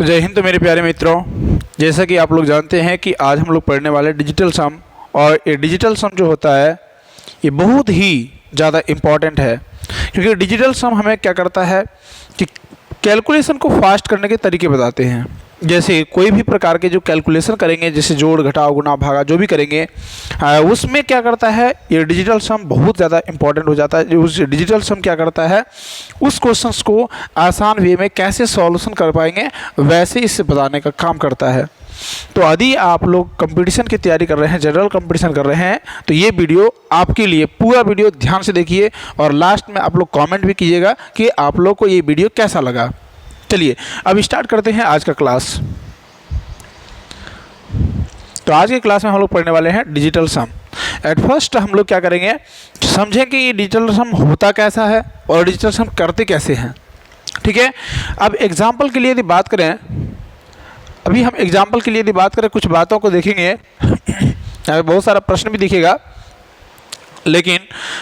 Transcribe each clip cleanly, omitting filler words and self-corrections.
तो जय हिंद मेरे प्यारे मित्रों। जैसा कि आप लोग जानते हैं कि आज हम लोग पढ़ने वाले डिजिटल सम, और ये डिजिटल सम जो होता है ये बहुत ही ज़्यादा इम्पॉर्टेंट है, क्योंकि डिजिटल सम हमें क्या करता है कि कैलकुलेशन को फास्ट करने के तरीके बताते हैं। जैसे कोई भी प्रकार के जो कैलकुलेशन करेंगे, जैसे जोड़ घटाव गुणा भागा जो भी करेंगे, उसमें क्या करता है ये डिजिटल सम बहुत ज़्यादा इंपॉर्टेंट हो जाता है। उस डिजिटल सम क्या करता है, उस क्वेश्चंस को आसान वे में कैसे सॉल्यूशन कर पाएंगे वैसे इससे बताने का काम करता है। तो यदि आप लोग कंपटीशन की तैयारी कर रहे हैं, जनरल कंपटीशन कर रहे हैं, तो ये वीडियो आपके लिए, पूरा वीडियो ध्यान से देखिए और लास्ट में आप लोग कमेंट भी कीजिएगा कि आप लोग को ये वीडियो कैसा लगा। चलिए अब स्टार्ट करते हैं आज का क्लास। तो आज के क्लास में हम लोग पढ़ने वाले हैं डिजिटल सम। एट फर्स्ट हम लोग क्या करेंगे, समझें कि ये डिजिटल सम होता कैसा है और डिजिटल सम करते कैसे हैं। ठीक है, अब एग्जाम्पल के लिए यदि बात करें, अभी हम एग्जाम्पल के लिए यदि बात करें, कुछ बातों को देखेंगे, यहाँ पे बहुत सारा प्रश्न भी दिखेगा, लेकिन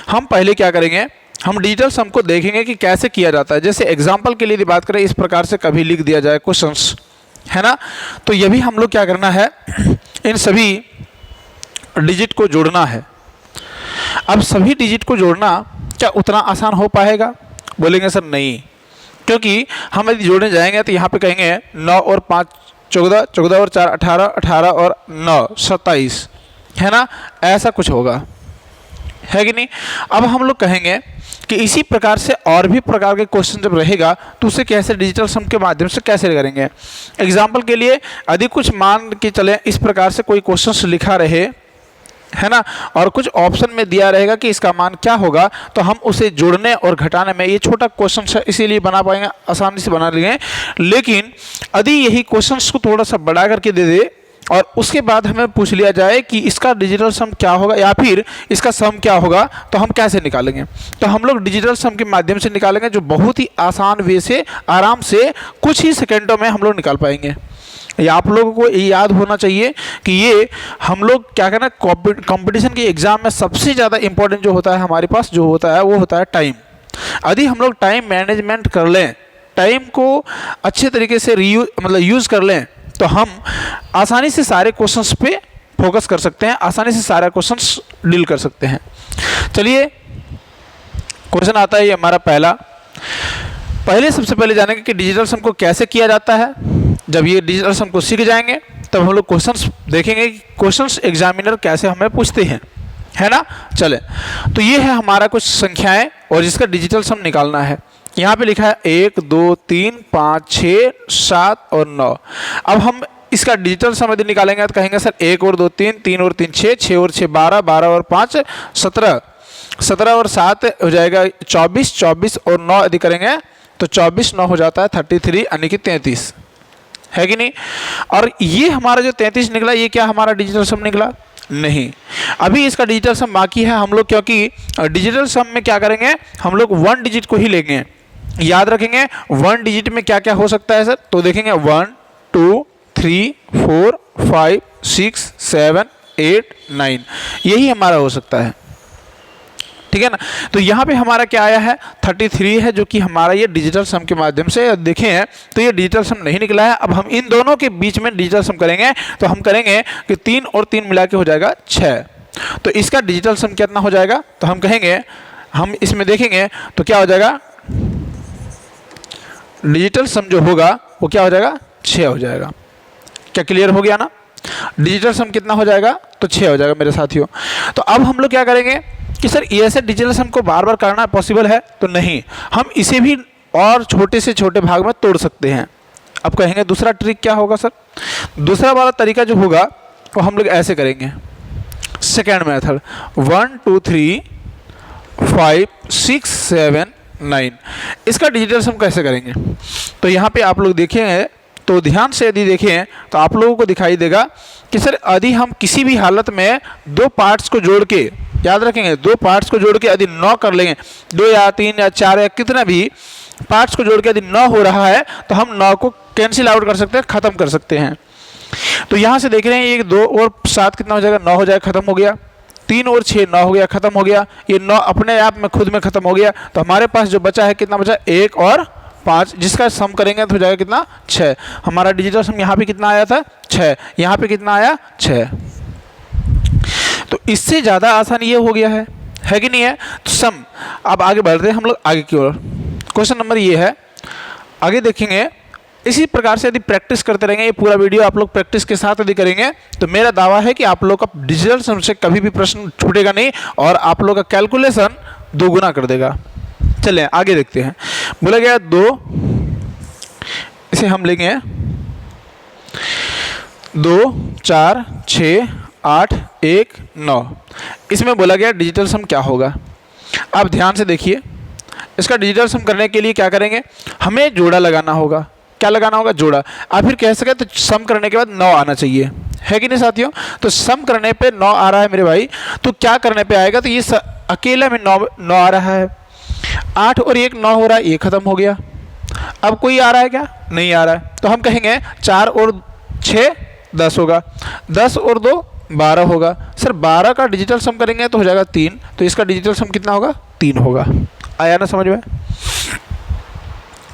हम पहले क्या करेंगे, हम डिजिटल सम को देखेंगे कि कैसे किया जाता है। जैसे एग्जाम्पल के लिए यदि बात करें, इस प्रकार से कभी लिख दिया जाए क्वेश्चंस, है ना, तो ये भी हम लोग क्या करना है, इन सभी डिजिट को जोड़ना है। अब सभी डिजिट को जोड़ना क्या उतना आसान हो पाएगा? बोलेंगे सर नहीं, क्योंकि हम यदि जोड़ने जाएंगे तो यहाँ पे कहेंगे 9 और 5 14, 14 और 4 18, 18 और 9 27, है ना, ऐसा कुछ होगा, है कि नहीं। अब हम लोग कहेंगे कि इसी प्रकार से और भी प्रकार के क्वेश्चन जब रहेगा तो उसे कैसे डिजिटल सम के माध्यम से कैसे करेंगे। एग्जाम्पल के लिए यदि कुछ मान के चले, इस प्रकार से कोई क्वेश्चन लिखा रहे, है ना, और कुछ ऑप्शन में दिया रहेगा कि इसका मान क्या होगा, तो हम उसे जोड़ने और घटाने में, ये छोटा क्वेश्चन है इसीलिए बना पाएंगे, आसानी से बना लेंगे। लेकिन यदि यही क्वेश्चन को थोड़ा सा बढ़ा करके दे दे और उसके बाद हमें पूछ लिया जाए कि इसका डिजिटल सम क्या होगा या फिर इसका सम क्या होगा, तो हम कैसे निकालेंगे। तो हम लोग डिजिटल सम के माध्यम से निकालेंगे, जो बहुत ही आसान वे से, आराम से कुछ ही सेकेंडों में हम लोग निकाल पाएंगे। या आप लोगों को ये याद होना चाहिए कि ये हम लोग क्या करना, कंपटीशन के एग्जाम में सबसे ज़्यादा इंपॉर्टेंट जो होता है हमारे पास, जो होता है वो होता है टाइम। यदि हम लोग टाइम मैनेजमेंट कर लें, टाइम को अच्छे तरीके से यूज़ कर लें, तो हम आसानी से सारे क्वेश्चंस पे फोकस कर सकते हैं, आसानी से सारा क्वेश्चंस डील कर सकते हैं। चलिए क्वेश्चन आता है ये हमारा पहला। सबसे पहले जानेंगे कि डिजिटल सम को कैसे किया जाता है। जब ये डिजिटल सम को सीख जाएंगे तब हम लोग क्वेश्चंस देखेंगे कि क्वेश्चंस एग्जामिनर कैसे हमें पूछते हैं, है ना। चले, तो ये है हमारा कुछ संख्याएं और जिसका डिजिटल सम निकालना है। यहाँ पे लिखा है 1 2 3 5 6 7 और 9। अब हम इसका डिजिटल सम यदि निकालेंगे तो कहेंगे सर 1 और 2 3, 3 और 3 6, 6 और 6 12, 12 और 5 17, 17 और 7 हो जाएगा 24, 24 और 9 यदि करेंगे तो 24 9 हो जाता है 33, यानी कि 33, है कि नहीं। और ये हमारा जो 33 निकला, ये क्या हमारा डिजिटल सम निकला? नहीं, अभी इसका डिजिटल सम बाकी है। हम लोग क्योंकि डिजिटल सम में क्या करेंगे, हम लोग 1 डिजिट को ही लेंगे। याद रखेंगे 1 डिजिट में क्या क्या हो सकता है सर, तो देखेंगे 1 2 3 4 5 6 7 8 9, यही हमारा हो सकता है, ठीक है ना। तो यहाँ पे हमारा क्या आया है 33 है, जो कि हमारा ये डिजिटल सम के माध्यम से देखें तो ये डिजिटल सम नहीं निकला है। अब हम इन दोनों के बीच में डिजिटल सम करेंगे तो हम करेंगे कि 3 और 3 मिला के हो जाएगा 6। तो इसका डिजिटल सम कितना हो जाएगा, तो हम कहेंगे, हम इसमें देखेंगे तो क्या हो जाएगा, डिजिटल सम जो होगा वो क्या हो जाएगा 6 हो जाएगा। क्या क्लियर हो गया ना? डिजिटल सम कितना हो जाएगा, तो 6 हो जाएगा मेरे साथियों। तो अब हम लोग क्या करेंगे कि सर ऐसे डिजिटल सम को बार बार करना पॉसिबल है, तो नहीं, हम इसे भी और छोटे से छोटे भाग में तोड़ सकते हैं। अब कहेंगे दूसरा ट्रिक क्या होगा सर, दूसरा वाला तरीका जो होगा वो हम लोग ऐसे करेंगे, सेकेंड मेथड 1 2 3 5 6 7 9। इसका डिजिटल सम कैसे करेंगे, तो यहाँ पे आप लोग देखेंगे तो ध्यान से यदि देखें तो आप लोगों को दिखाई देगा कि सर यदि हम किसी भी हालत में 2 पार्ट्स को जोड़ के, याद रखेंगे 2 पार्ट्स को जोड़ के यदि 9 कर लेंगे, 2 या 3 या 4 या कितना भी पार्ट्स को जोड़ के यदि 9 हो रहा है, तो हम 9 को कैंसिल आउट कर सकते हैं, ख़त्म कर सकते हैं। तो यहाँ से देख रहे हैं ये 2 और 7 कितना हो जाएगा, 9 हो जाएगा, ख़त्म हो गया। 3 और 6 9 हो गया, ख़त्म हो गया। ये 9 अपने आप में खुद में ख़त्म हो गया। तो हमारे पास जो बचा है कितना बचा, 1 और 5, जिसका सम करेंगे तो हो जाएगा कितना 6। हमारा डिजिटल सम यहाँ पे कितना आया था 6, यहाँ पे कितना आया 6। तो इससे ज़्यादा आसान ये हो गया है कि नहीं है। तो सम, अब आगे बढ़ते हैं हम लोग आगे की ओर। क्वेश्चन नंबर ये है, आगे देखेंगे इसी प्रकार से यदि प्रैक्टिस करते रहेंगे, ये पूरा वीडियो आप लोग प्रैक्टिस के साथ यदि करेंगे तो मेरा दावा है कि आप लोग का डिजिटल सम से कभी भी प्रश्न छूटेगा नहीं और आप लोग का कैलकुलेशन दोगुना कर देगा। चलें आगे देखते हैं। बोला गया 2, इसे हम लेंगे 2 4 6 8 1 9। इसमें बोला गया डिजिटल सम क्या होगा। आप ध्यान से देखिए, इसका डिजिटल सम करने के लिए क्या करेंगे, हमें जोड़ा लगाना होगा। क्या लगाना होगा, जोड़ा। आप फिर कह सके तो सम करने के बाद 9 आना चाहिए, है कि नहीं साथियों। तो सम करने पे 9 आ रहा है मेरे भाई, तो क्या करने पे आएगा, तो ये अकेला में 9 आ रहा है। 8 और 1 9 हो रहा है, ये खत्म हो गया। अब कोई आ रहा है क्या, नहीं आ रहा है। तो हम कहेंगे 4 और 6 10 होगा, 10 और 2 12 होगा। सर 12 का डिजिटल सम करेंगे तो हो जाएगा 3, तो इसका डिजिटल सम कितना होगा 3 होगा। आया ना समझ में।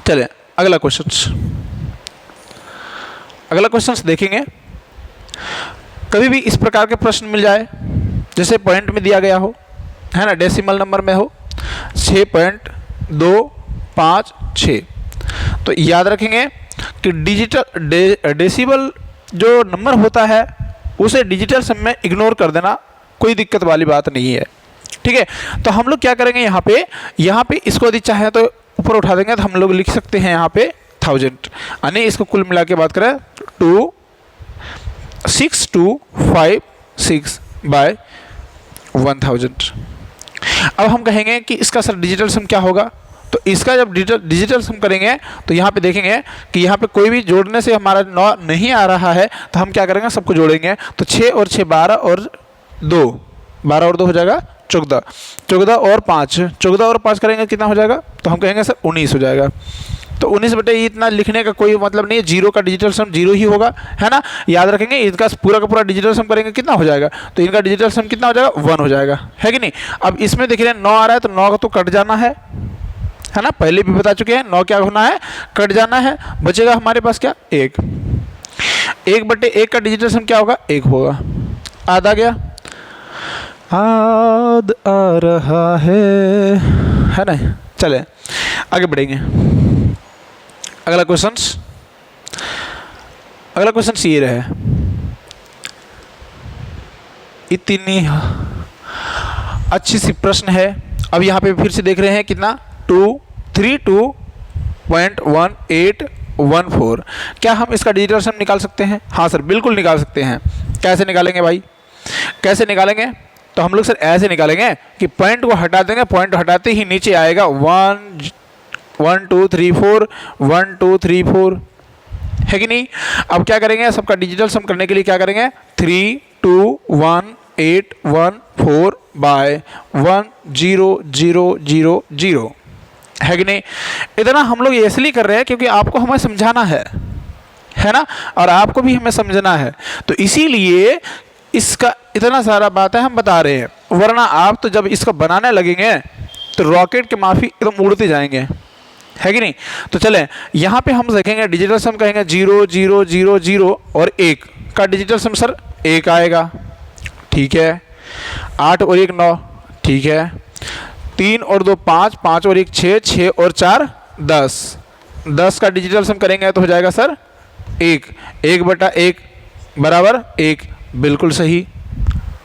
चलें अगला क्वेश्चन देखेंगे। कभी भी इस प्रकार के प्रश्न मिल जाए, जैसे पॉइंट में दिया गया हो, है ना, डेसिमल नंबर में हो 6.256, तो याद रखेंगे कि डेसिमल जो नंबर होता है उसे डिजिटल सम में इग्नोर कर देना, कोई दिक्कत वाली बात नहीं है, ठीक है। तो हम लोग क्या करेंगे, यहाँ पे इसको यदि चाहें तो ऊपर उठा देंगे, तो हम लोग लिख सकते हैं यहाँ पे 1000, यानी इसको कुल मिला के बात करें 26256 बाय 1000। अब हम कहेंगे कि इसका सर डिजिटल सम क्या होगा। तो इसका जब डिजिटल सम करेंगे तो यहाँ पे देखेंगे कि यहाँ पे कोई भी जोड़ने से हमारा 9 नहीं आ रहा है, तो हम क्या करेंगे, सबको जोड़ेंगे। तो 6 और 6 12 और 2 12 और 2 हो जाएगा 14, 14 और 5 14 और 5 करेंगे कितना हो जाएगा, तो हम कहेंगे सर 19 हो जाएगा। तो 19 बटे इतना लिखने का कोई मतलब नहीं है, 0 का डिजिटल सम 0 ही होगा, है ना। याद रखेंगे इसका पूरा का पूरा डिजिटल सम करेंगे कितना हो जाएगा, तो इनका डिजिटल सम कितना हो जाएगा 1 हो जाएगा, है कि नहीं। अब इसमें देखिए 9 आ रहा है, तो 9 का तो कट जाना है ना, पहले भी बता चुके हैं 9 क्या होना है, कट जाना है। बचेगा हमारे पास क्या 1 बटे 1 का डिजिटल सम क्या होगा 1 होगा। आधा गया, आद आ रहा है ना। चले आगे बढ़ेंगे। अगला क्वेश्चन ये रहे, इतनी अच्छी सी प्रश्न है। अब यहाँ पे फिर से देख रहे हैं कितना 232.1814। क्या हम इसका डिजिटल सम निकाल सकते हैं। हाँ सर बिल्कुल निकाल सकते हैं। कैसे निकालेंगे भाई, कैसे निकालेंगे, तो हम लोग सर ऐसे निकालेंगे कि पॉइंट को हटा देंगे, पॉइंट हटाते ही नीचे आएगा 1 2 3 4 1 2 3 4, है कि नहीं। अब क्या करेंगे, सबका डिजिटल सम करने के लिए क्या करेंगे 3218114 बाय 10000, है कि नहीं। इतना हम लोग इसलिए कर रहे हैं क्योंकि आपको हमें समझाना है ना, और आपको भी हमें समझना है, तो इसीलिए इसका इतना सारा बातें हम बता रहे हैं। वरना आप तो जब इसका बनाने लगेंगे तो रॉकेट के माफी एकदम उड़ते जाएंगे, है कि नहीं। तो चलें यहाँ पे हम देखेंगे डिजिटल सम कहेंगे 0 0 0 0 और 1 का डिजिटल सम सर 1 आएगा, ठीक है। 8 और 1 9, ठीक है। 3 और 2 5, 5 और 1 6, 6 और 4 10, 10 का डिजिटल सम करेंगे तो हो जाएगा सर 1 बटा 1 बराबर 1। बिल्कुल सही।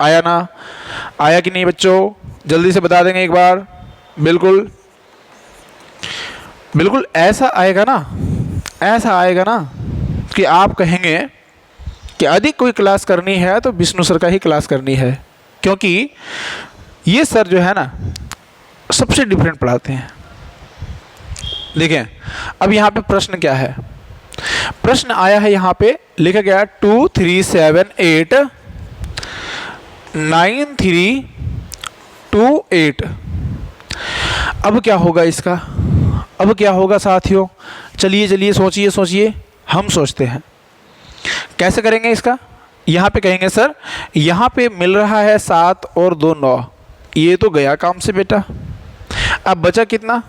आया ना, आया कि नहीं बच्चों, जल्दी से बता देंगे एक बार। बिल्कुल ऐसा आएगा ना कि आप कहेंगे कि अधिक कोई क्लास करनी है तो विष्णु सर का ही क्लास करनी है, क्योंकि ये सर जो है ना सबसे डिफरेंट पढ़ाते हैं। देखें अब यहाँ पे प्रश्न क्या है, प्रश्न आया है यहाँ पे लिखा गया 23789328। अब क्या होगा इसका, अब क्या होगा साथियों, चलिए सोचिए। हम सोचते हैं कैसे करेंगे इसका। यहाँ पे कहेंगे सर यहाँ पे मिल रहा है 7 और 2 9, ये तो गया काम से बेटा। अब बचा कितना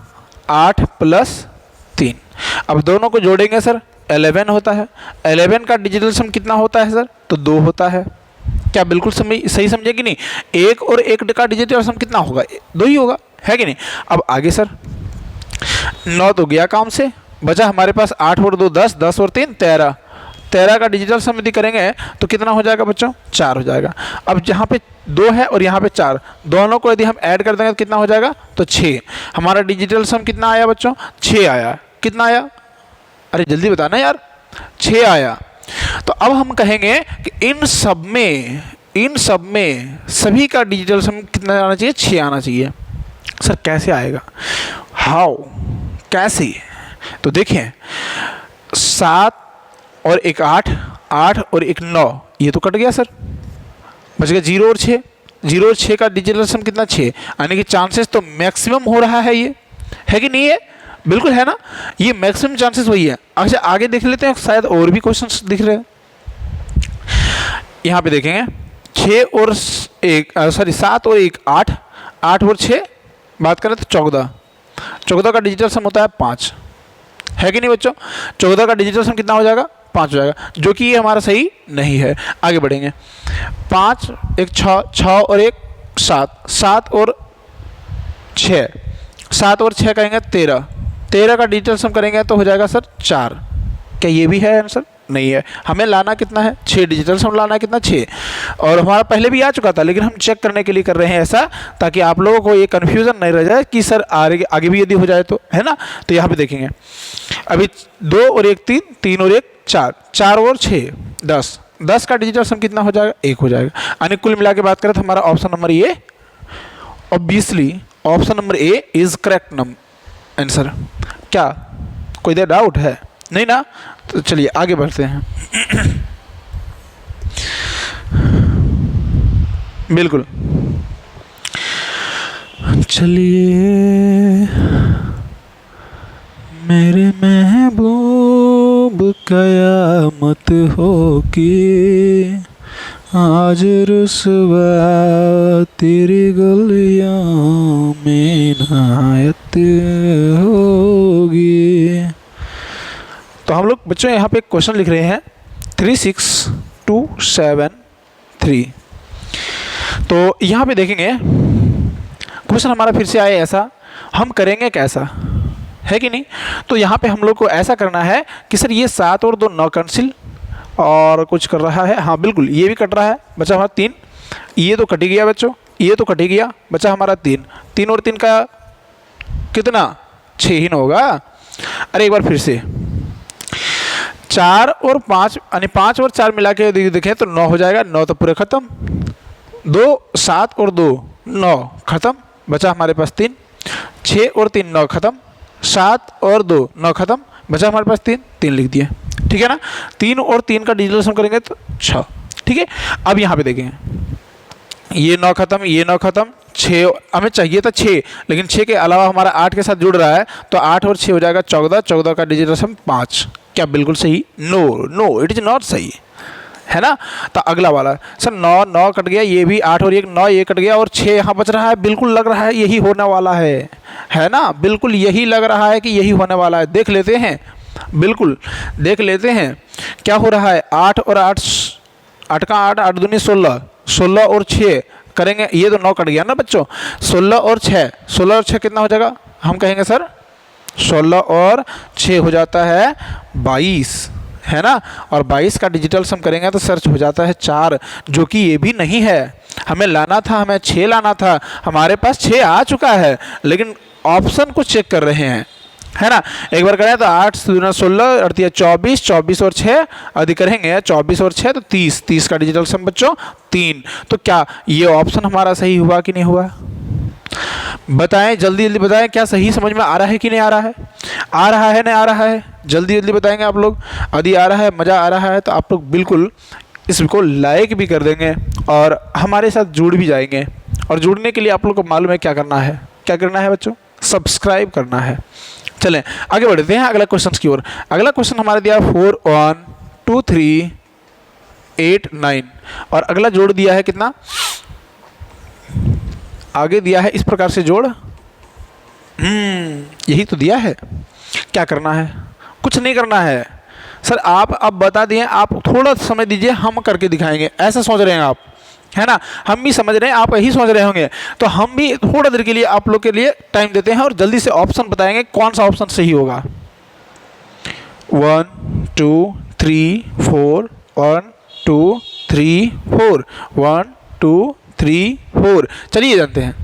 8 + 3, अब दोनों को जोड़ेंगे सर 11 होता है। 11 का डिजिटल सम कितना होता है सर? तो 2 होता है। क्या बिल्कुल सही समझे कि नहीं? 1 और 1 का डिजिटल सम कितना होगा? 2 ही होगा, है कि नहीं? अब आगे सर 9 तो गया काम से, बचा हमारे पास 8 और 2 10, 10 और 3 13। 13 का डिजिटल सम यदि करेंगे तो कितना हो जाएगा बच्चों? 4 हो जाएगा। अब जहाँ पे 2 है और यहाँ पे 4, दोनों को यदि हम ऐड कर देंगे तो कितना हो जाएगा? तो 6। हमारा डिजिटल सम कितना आया बच्चों? 6 आया। कितना आया? अरे जल्दी बताना यार। 6 आया। तो अब हम कहेंगे कि इन सब में सभी का डिजिटल सम कितना आना चाहिए? 6 आना चाहिए। सर कैसे आएगा? हाउ, कैसे? तो देखिए 7 और 1 8, 8 और 1 9, ये तो कट गया सर, बच गया 0 और 6। 0 और 6 का डिजिटल सम कितना? 6। यानी कि चांसेस तो मैक्सिमम हो रहा है, ये है कि नहीं है? बिल्कुल है ना, ये मैक्सिमम चांसेस वही है। अच्छा आगे देख लेते हैं, शायद और भी क्वेश्चंस दिख रहे हैं। यहाँ पे देखेंगे 6 और 1 सॉरी 7 और 1 8, 8 और 6 बात करें तो 14। 14 का डिजिटल सम होता है 5, है कि नहीं बच्चों? 14 का डिजिटल सम कितना हो जाएगा? 5 हो जाएगा, जो कि ये हमारा सही नहीं है। आगे बढ़ेंगे। 5 1 6, 6 और 1 7, 7 और 6, 7 और 6 करेंगे 13। 13 का डिजिटल सम करेंगे तो हो जाएगा सर 4। क्या ये भी है आंसर? नहीं है। हमें लाना कितना है? 6। डिजिटल सम लाना कितना? 6। और हमारा पहले भी आ चुका था, लेकिन हम चेक करने के लिए कर रहे हैं ऐसा, ताकि आप लोगों को ये कन्फ्यूज़न नहीं रह जाए कि सर आगे भी यदि हो जाए तो, है ना? तो यहाँ पे देखेंगे अभी 2 और 1 3, 3 और 1 4, 4 और 6 10। 10 का डिजिटल सम कितना हो जाएगा? 1 हो जाएगा। यानी कुल मिला के बात करें तो हमारा option number A, obviously option number A is correct answer. क्या कोई देर डाउट है? नहीं ना? तो चलिए आगे बढ़ते हैं। बिल्कुल, चलिए मेरे महबूब कयामत होगी, आज रुसवा तेरी गलियों में नायत होगी। तो हम लोग बच्चों यहाँ पे एक क्वेश्चन लिख रहे हैं 36273। तो यहाँ पे देखेंगे क्वेश्चन हमारा फिर से आया ऐसा, हम करेंगे कैसा, है कि नहीं? तो यहाँ पे हम लोग को ऐसा करना है कि सर ये 7 और 2 9 कैंसिल, और कुछ कर रहा है, हाँ बिल्कुल ये भी कट रहा है, बचा हमारा 3। ये तो कट ही गया बच्चों, ये तो कट ही गया, बचा हमारा 3। 3 और 3 का कितना? 6 ही ना होगा? अरे एक बार फिर से 4 और 5 यानी 5 और 4 मिला के देखें तो 9 हो जाएगा। 9 तो पूरे ख़त्म। 2 7 और 2 9 ख़त्म, बचा हमारे पास 3। 6 और 3 9 ख़त्म, 7 और 2 9 ख़त्म, बचा हमारे पास 3। 3 लिख दिए, ठीक है ना? 3 और 3 का डिजिटल सम करेंगे तो 6, ठीक है? अब यहाँ पे देखेंगे ये 9 ख़त्म, ये 9 ख़त्म, 6 हमें चाहिए था 6, लेकिन 6 के अलावा हमारा 8 के साथ जुड़ रहा है, तो 8 और 6 हो जाएगा 14। 14 का डिजिटल सम 5। क्या बिल्कुल सही? No no, it is not सही, है ना? तो अगला वाला सर 9 9 कट गया, ये भी 8 और 1 9 ये कट गया, और 6 यहाँ बच रहा है। बिल्कुल लग रहा है यही होने वाला है ना? बिल्कुल यही लग रहा है कि यही होने वाला है। देख लेते हैं, बिल्कुल देख लेते हैं क्या हो रहा है। 8 और 8, 8 का 8, 8 दूनी 16, 16 और 6 करेंगे, ये तो 9 कट गया ना बच्चों। 16 और 6, 16 और 6 कितना हो जाएगा? हम कहेंगे सर 16 और 6 हो जाता है 22, है ना? और 22 का डिजिटल सम करेंगे तो सर्च हो जाता है 4, जो कि ये भी नहीं है। हमें लाना था, हमें 6 लाना था, हमारे पास 6 आ चुका है, लेकिन ऑप्शन को चेक कर रहे हैं, है ना? एक बार करें तो 8 दूना 16 और 24, 24 और 6 अधिक करेंगे 24 और 6 तो 30। 30 का डिजिटल सम बच्चों 3। तो क्या ये ऑप्शन हमारा सही हुआ कि नहीं हुआ? बताएं, जल्दी जल्दी बताएं, क्या सही समझ में आ रहा है कि नहीं आ रहा है? आ रहा है नहीं आ रहा है? जल्दी जल्दी बताएंगे आप लोग। यदि आ रहा है, मज़ा आ रहा है, तो आप लोग बिल्कुल इसको लाइक भी कर देंगे और हमारे साथ जुड़ भी जाएंगे। और जुड़ने के लिए आप लोग को मालूम है क्या करना है? क्या करना है बच्चों? सब्सक्राइब करना है। चलें आगे बढ़ते हैं अगला क्वेश्चन की ओर। अगला क्वेश्चन हमारे दिया 4 1 2 3 8 9, और अगला जोड़ दिया है कितना? आगे दिया है इस प्रकार से जोड़, यही तो दिया है। क्या करना है? कुछ नहीं करना है सर, आप अब बता दिए, आप थोड़ा समय दीजिए, हम करके दिखाएंगे, ऐसा सोच रहे हैं आप, है ना। हम भी समझ रहे हैं, आप यही सोच रहे होंगे, तो हम भी थोड़ा देर के लिए आप लोग के लिए टाइम देते हैं और जल्दी से ऑप्शन बताएंगे कौन सा ऑप्शन सही होगा। 1 2 3 4 1 2 3 4 1 2 3 4। चलिए जानते हैं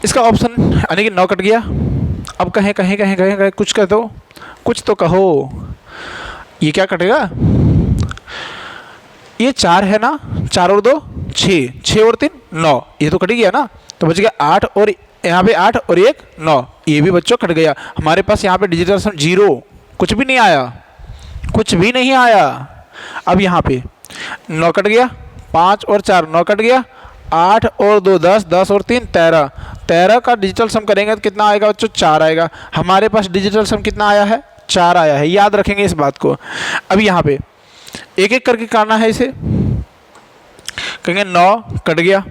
इसका ऑप्शन, यानी कि 9 कट गया। अब कहें कहें कहें कहें कहें कुछ कह दो, कुछ तो कहो, ये क्या कटेगा? ये 4 है ना, 4 और 2 6, 6 और 3 9, ये तो कट गया ना, तो बच गया 8 और यहाँ पे 8 और 1 9, ये भी बच्चों कट गया। हमारे पास यहाँ पे डिजिटल सम 0, कुछ भी नहीं आया, कुछ भी नहीं आया। अब यहाँ पे 9 कट गया, 5 और 4 9 कट गया, 8 और 2 10, 10 और 3 13, 13 का डिजिटल सम करेंगे तो कितना आएगा बच्चों? 4 आएगा। हमारे पास डिजिटल सम कितना आया है? 4 आया है, याद रखेंगे इस बात को। अब यहाँ पे एक एक करके करना है इसे, कहेंगे 9 कट गया,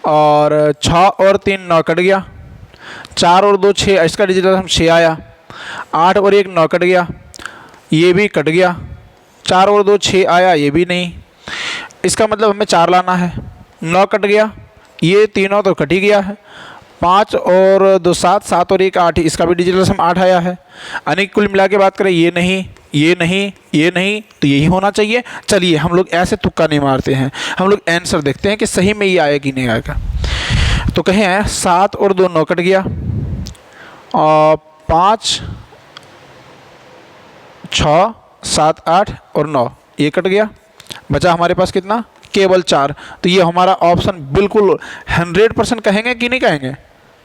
और 6 और 3 9 कट गया, 4 और 2 6, इसका डिजिटल सम 6 आया, 8 और 1 9 कट गया, ये भी कट गया, 4 और 2 6 आया, ये भी नहीं, इसका मतलब हमें 4 लाना है। 9 कट गया, ये तीनों तो कट ही गया है, 5 और 2 7, 7 और 1 8, इसका भी डिजिटल सम 8 आया है। यानी कुल मिला के बात करें, ये नहीं, ये नहीं, ये नहीं, तो यही होना चाहिए। चलिए हम लोग ऐसे तुक्का नहीं मारते हैं, हम लोग आंसर देखते हैं कि सही में ये आया कि नहीं आएगा। तो कहें 7 और 2 9 कट गया, और 5 6 7 8 और 9 ये कट गया, बचा हमारे पास कितना? केवल 4। तो ये हमारा ऑप्शन बिल्कुल 100% कहेंगे कि नहीं कहेंगे?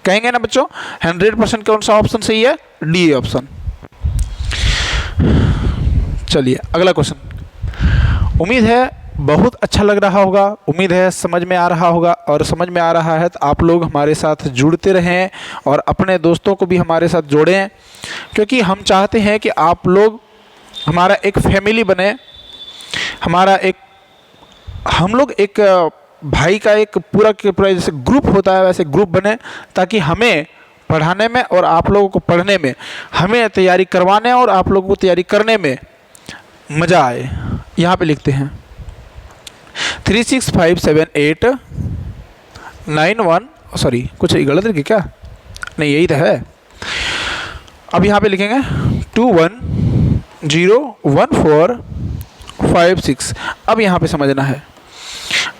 कहेंगे ना बच्चों, 100% कौन सा ऑप्शन सही है? D option. चलिए अगला क्वेश्चन। उम्मीद है बहुत अच्छा लग रहा होगा, उम्मीद है समझ में आ रहा होगा, और समझ में आ रहा है तो आप लोग हमारे साथ जुड़ते रहें और अपने दोस्तों को भी हमारे साथ जोड़ें, क्योंकि हम चाहते हैं कि आप लोग हमारा एक फैमिली बने, हमारा एक, हम लोग एक भाई का एक पूरा के पूरा जैसे ग्रुप होता है वैसे ग्रुप बने, ताकि हमें पढ़ाने में और आप लोगों को पढ़ने में, हमें तैयारी करवाने और आप लोगों को तैयारी करने में मज़ा आए। यहाँ पे लिखते हैं 3 6 5 7 8 9 1, सॉरी कुछ गलत लिखी क्या? नहीं यही तो है। अब यहाँ पे लिखेंगे 2 1 0 1 4 5 6। अब यहाँ पे समझना है,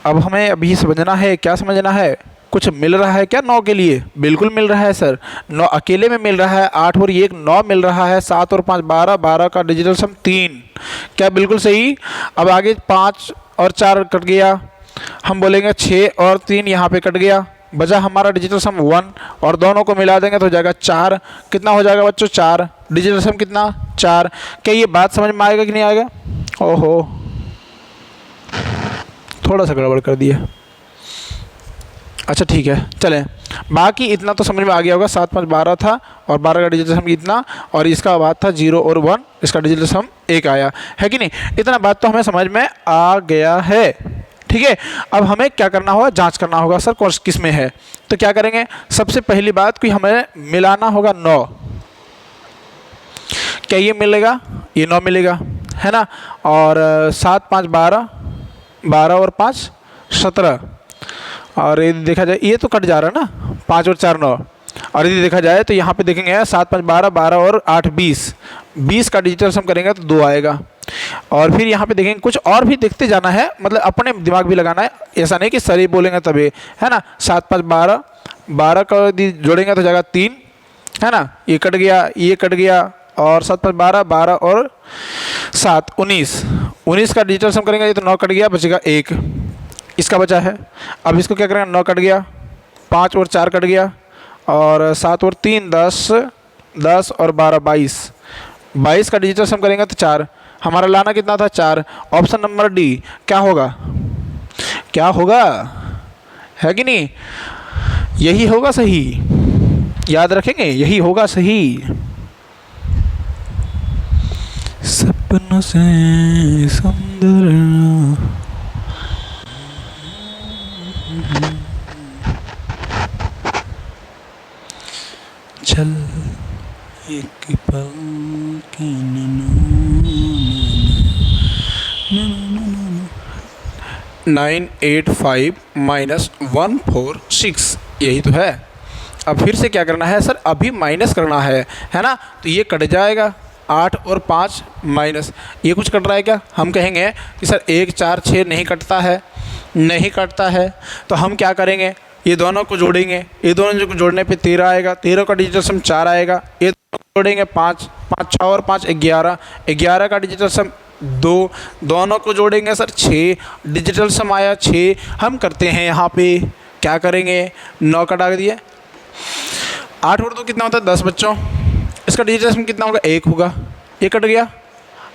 अब हमें अभी समझना है, क्या समझना है? कुछ मिल रहा है क्या 9 के लिए? बिल्कुल मिल रहा है सर, 9 अकेले में मिल रहा है, 8 और 1 9 मिल रहा है, 7 और 5 12, 12 का डिजिटल सम 3, क्या बिल्कुल सही। अब आगे 5 और 4 कट गया, हम बोलेंगे 6 और 3 यहाँ पे कट गया, बचा हमारा डिजिटल सम 1, और दोनों को मिला देंगे तो हो जाएगा 4। कितना हो जाएगा बच्चों? 4। डिजिटल सम कितना? 4। क्या ये बात समझ में आएगा कि नहीं आएगा? ओहो, थोड़ा सा गड़बड़ कर दिया। अच्छा ठीक है, चलें, बाकी इतना तो समझ में आ गया होगा। 7 5 12 था, और 12 का डिजिटल सम इतना, और इसका बात था 0 और 1, इसका डिजिटल सम 1 आया है कि नहीं? इतना बात तो हमें समझ में आ गया है, ठीक है। अब हमें क्या करना होगा? जांच करना होगा सर कौन किस में है। तो क्या करेंगे? सबसे पहली बात कि हमें मिलाना होगा 9। क्या ये मिलेगा? ये 9 मिलेगा, है ना। और 7 5 12, 12 और 5 17, और यदि देखा जाए ये तो कट जा रहा है ना, 5 और 4 9, और यदि देखा जाए तो यहाँ पे देखेंगे 7 5 12, 12 और 8 20, 20 का डिजिटल सम करेंगे तो 2 आएगा। और फिर यहाँ पे देखेंगे, कुछ और भी देखते जाना है, मतलब अपने दिमाग भी लगाना है, ऐसा नहीं कि सर ही बोलेंगे तभी, है ना। 7 5 12, 12 का यदि जोड़ेंगे तो जाएगा 3, है ना, ये कट गया, ये कट गया, और 7 5 12, 12 और 7 19, 19 का डिजिटल सम करेंगे तो 9 कट गया, बचेगा 1, इसका बचा है। अब इसको क्या करेंगे? 9 कट गया, 5 और 4 कट गया, और 7 और 3 10, 10 और 12 22, 22 का डिजिटल सम करेंगे तो 4। हमारा लाना कितना था? 4। ऑप्शन नंबर डी क्या होगा? क्या होगा, है कि नहीं? यही होगा सही, याद रखेंगे, यही होगा सही। सपनों से सुंदर चल एक पल 985 माइनस 146, यही तो है। अब फिर से क्या करना है सर, अभी माइनस करना है ना। तो ये कट जाएगा 8 और 5 माइनस, ये कुछ कट रहा है क्या? हम कहेंगे कि सर 1 4 6 नहीं कटता है, नहीं कटता है। तो हम क्या करेंगे, ये दोनों को जोड़ेंगे, ये दोनों को जोड़ने पे 13 आएगा, 13 का डिजिटल सम 4 आएगा, ये दोनों को जोड़ेंगे 5, 5 6 और 5 11, 11 का डिजिटल सम 2, दोनों को जोड़ेंगे सर 6, डिजिटल सम आया 6। हम करते हैं यहाँ पे क्या करेंगे, 9 कटा दिए, 8 और 2 कितना होता है 10 बच्चों, इसका डिजिटल सम कितना होगा 1 होगा, ये कट गया।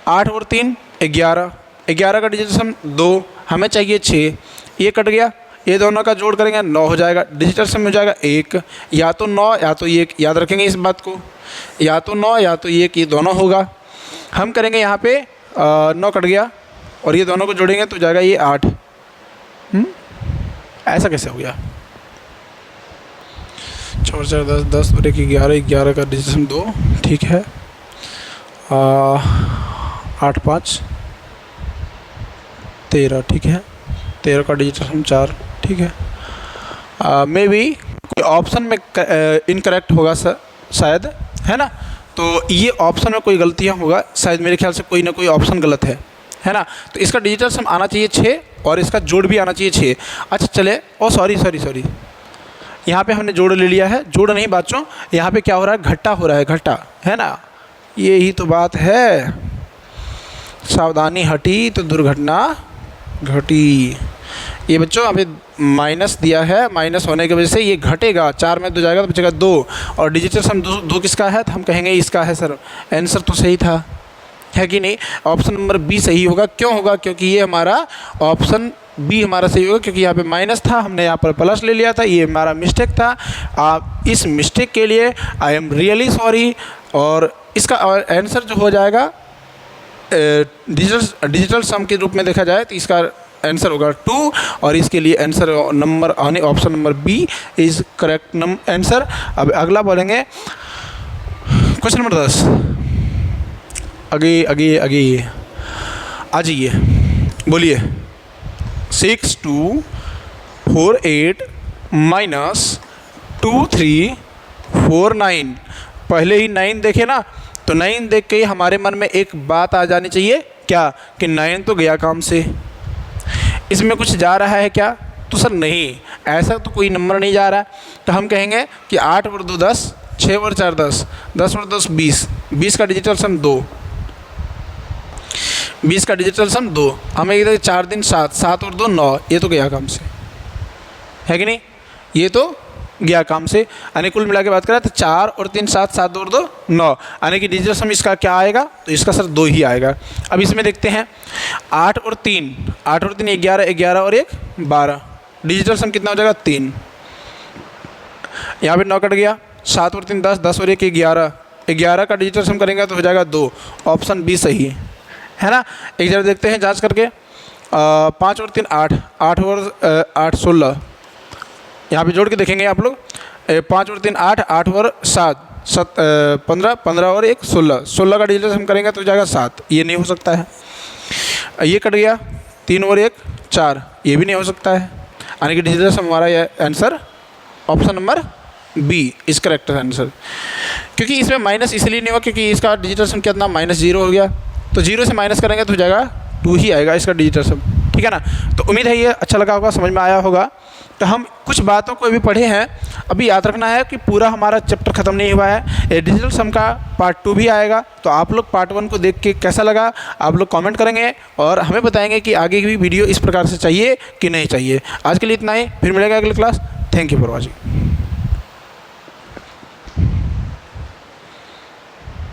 8 और 3 11, 11 का डिजिटल सम 2, हमें चाहिए 6, ये कट गया। ये दोनों का जोड़ करेंगे 9 हो जाएगा, डिजिटल सम हो जाएगा 1, या तो 9 या तो 1, याद रखेंगे इस बात को, या तो 9 या तो 1, ये दोनों होगा। हम करेंगे यहाँ पे 9 कट गया और ये दोनों को जोड़ेंगे तो जाएगा ये 8। ऐसा कैसे हो गया? 4 4 10 10 और 1 11, 11 का डिजिटल सम 2, ठीक है। 8 5 13, ठीक है। 13 का डिजिटल सम 4, ठीक है। मे बी कोई ऑप्शन में इनकरेक्ट होगा सर, शायद, है ना। तो ये ऑप्शन में कोई गलतियाँ होगा शायद, मेरे ख्याल से कोई ना कोई ऑप्शन गलत है ना। तो इसका डिजिटल सम आना चाहिए 6 और इसका जोड़ भी आना चाहिए 6। अच्छा चले, ओ सॉरी, यहाँ पे हमने जोड़ ले लिया है, जोड़ नहीं बच्चों, यहाँ पे क्या हो रहा है, घट्टा हो रहा है, घट्टा, है ना। यही तो बात है, सावधानी हटी तो दुर्घटना घटी। ये बच्चों अभी माइनस दिया है, माइनस होने की वजह से ये घटेगा, 4 में 2 जाएगा तो बचेगा 2, और डिजिटल सम 2 किसका है, तो हम कहेंगे इसका है सर। आंसर तो सही था, है कि नहीं? ऑप्शन नंबर बी सही होगा। क्यों होगा? क्योंकि ये हमारा ऑप्शन बी हमारा सही होगा, क्योंकि यहाँ पे माइनस था, हमने यहाँ पर प्लस ले लिया था, ये हमारा मिस्टेक था। आप इस मिस्टेक के लिए आई एम रियली सॉरी। और इसका आंसर जो हो जाएगा डिजिटल सम के रूप में देखा जाए तो इसका आंसर होगा 2, और इसके लिए आंसर नंबर आने option number B is correct answer. अब अगला बोलेंगे क्वेश्चन नंबर 10। आगे आ जाइए, बोलिए। 6 2 4 8 माइनस 2 3 4 9। पहले ही 9 देखे ना, तो 9 देख के ही हमारे मन में एक बात आ जानी चाहिए, क्या कि 9 तो गया काम से, इसमें कुछ जा रहा है क्या? तो सर नहीं, ऐसा तो कोई नंबर नहीं जा रहा है। तो हम कहेंगे कि 8 और 2 10, 6 और 4 10, 10 और 10 20, 20 का डिजिटल सम 2, 20 का डिजिटल सम 2। हमें इधर 4 दिन 7, 7 और 2 9, ये तो गया काम से, है कि नहीं? ये तो गया काम से। यानी कुल मिला के बात करें तो 4 और 3 7, 7 और 2 9, यानी कि डिजिटल सम इसका क्या आएगा, तो इसका सर 2 ही आएगा। अब इसमें देखते हैं 8 और 3 11, 11 और 1 12, डिजिटल सम कितना हो जाएगा 3। यहाँ पे 9 कट गया, 7 और 3 10, 10 और 1 11, 11 का डिजिटल सम करेंगे तो हो जाएगा 2। ऑप्शन बी सही है ना। एक जरा देखते हैं जांच करके। 5 और 3 8, 8 और 8 16, यहाँ पे जोड़ के देखेंगे आप लोग। 5 और 3 8, 8 और 7 15, 15 और 1 16, 16 का डिजिटल हम करेंगे तो हो जाएगा 7, ये नहीं हो सकता है। ये कट गया, 3 और 1 4, ये भी नहीं हो सकता है। यानी कि डिजिटल सम हमारा ये answer option number B is correct answer. क्योंकि इसमें माइनस इसलिए नहीं हुआ क्योंकि इसका डिजिटल सम कितना -0 हो गया, तो 0 से माइनस करेंगे तो हो जाएगा 2 ही आएगा इसका डिजिटल सम, ठीक है ना। तो उम्मीद है ये अच्छा लगा होगा, समझ में आया होगा। तो हम कुछ बातों को भी पढ़े हैं, अभी याद रखना है कि पूरा हमारा चैप्टर ख़त्म नहीं हुआ है। डिजिटल सम का पार्ट 2 भी आएगा, तो आप लोग पार्ट 1 को देख के कैसा लगा आप लोग कमेंट करेंगे और हमें बताएंगे कि आगे की वीडियो इस प्रकार से चाहिए कि नहीं चाहिए। आज के लिए इतना ही, फिर मिलेगा अगली class. Thank you for watching.